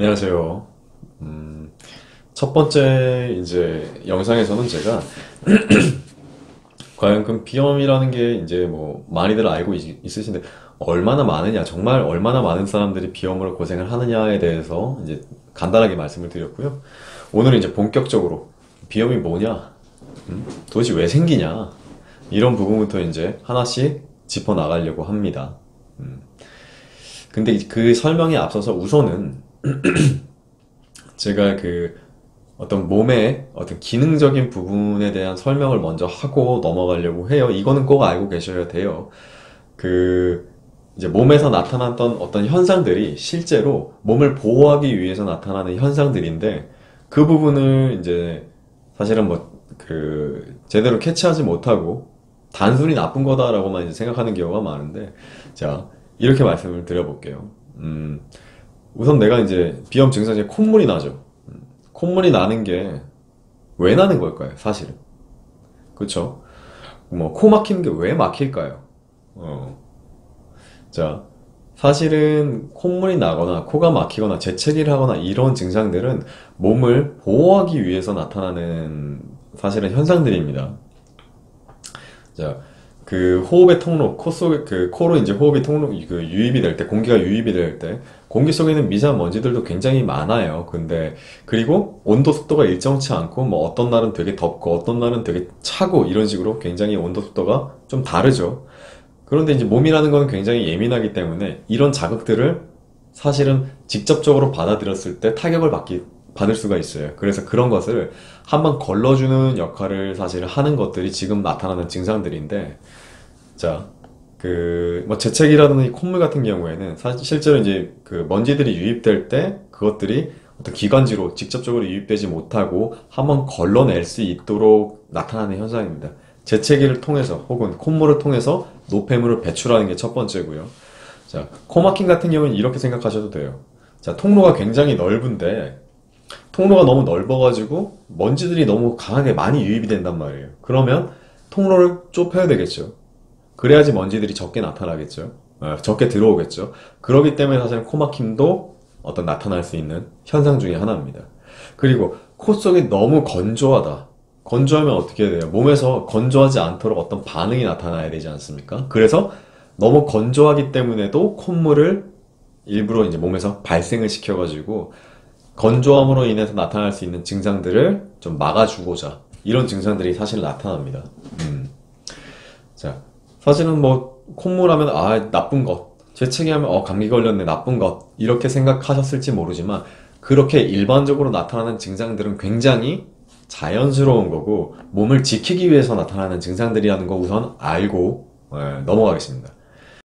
안녕하세요. 음, 첫 번째 이제 영상에서는 제가 과연 그 비염이라는 게 이제 뭐 많이들 알고 있으신데 얼마나 많으냐, 정말 얼마나 많은 사람들이 비염으로 고생을 하느냐에 대해서 이제 간단하게 말씀을 드렸고요. 오늘은 이제 본격적으로 비염이 뭐냐, 도대체 왜 생기냐, 이런 부분부터 이제 하나씩 짚어 나가려고 합니다. 근데 그 설명에 앞서서 우선은 제가 그 어떤 몸의 어떤 기능적인 부분에 대한 설명을 먼저 하고 넘어가려고 해요. 이거는 꼭 알고 계셔야 돼요. 그 이제 몸에서 나타났던 어떤 현상들이 실제로 몸을 보호하기 위해서 나타나는 현상들인데 그 부분을 이제 사실은 뭐 그 제대로 캐치하지 못하고 단순히 나쁜 거다라고만 이제 생각하는 경우가 많은데 자 이렇게 말씀을 드려볼게요. 우선 내가 이제 비염 증상 중에 콧물이 나죠. 콧물이 나는 게 왜 나는 걸까요? 사실은. 그쵸? 뭐, 코 막히는 게 왜 막힐까요? 어. 자, 사실은 콧물이 나거나 코가 막히거나 재채기를 하거나 이런 증상들은 몸을 보호하기 위해서 나타나는 사실은 현상들입니다. 자, 그 호흡의 통로, 코 속에 그 코로 이제 호흡이 통로 그 유입이 될 때, 공기가 유입이 될 때, 공기 속에는 미세먼지들도 굉장히 많아요. 근데 그리고 온도 습도가 일정치 않고, 뭐 어떤 날은 되게 덥고, 어떤 날은 되게 차고 이런 식으로 굉장히 온도 습도가 좀 다르죠. 그런데 이제 몸이라는 건 굉장히 예민하기 때문에 이런 자극들을 사실은 직접적으로 받아들였을 때 받을 수가 있어요. 그래서 그런 것을 한번 걸러주는 역할을 사실 하는 것들이 지금 나타나는 증상들인데, 자, 뭐 재채기라든지 콧물 같은 경우에는 사실 실제로 이제 그 먼지들이 유입될 때 그것들이 어떤 기관지로 직접적으로 유입되지 못하고 한번 걸러낼 수 있도록 나타나는 현상입니다. 재채기를 통해서 혹은 콧물을 통해서 노폐물을 배출하는 게 첫 번째고요. 자, 코막힘 같은 경우는 이렇게 생각하셔도 돼요. 자, 통로가 굉장히 넓은데 통로가 너무 넓어가지고 먼지들이 너무 강하게 많이 유입이 된단 말이에요. 그러면 통로를 좁혀야 되겠죠. 그래야지 먼지들이 적게 나타나겠죠. 적게 들어오겠죠. 그렇기 때문에 사실 코막힘도 어떤 나타날 수 있는 현상 중에 하나입니다. 그리고 코 속이 너무 건조하다. 건조하면 어떻게 해야 돼요? 몸에서 건조하지 않도록 어떤 반응이 나타나야 되지 않습니까? 그래서 너무 건조하기 때문에도 콧물을 일부러 이제 몸에서 발생을 시켜가지고 건조함으로 인해서 나타날 수 있는 증상들을 좀 막아주고자 이런 증상들이 사실 나타납니다. 자, 사실은 뭐 콧물하면 나쁜 것, 재채기하면 감기 걸렸네 나쁜 것 이렇게 생각하셨을지 모르지만 그렇게 일반적으로 나타나는 증상들은 굉장히 자연스러운 거고 몸을 지키기 위해서 나타나는 증상들이라는 거 우선 알고 넘어가겠습니다.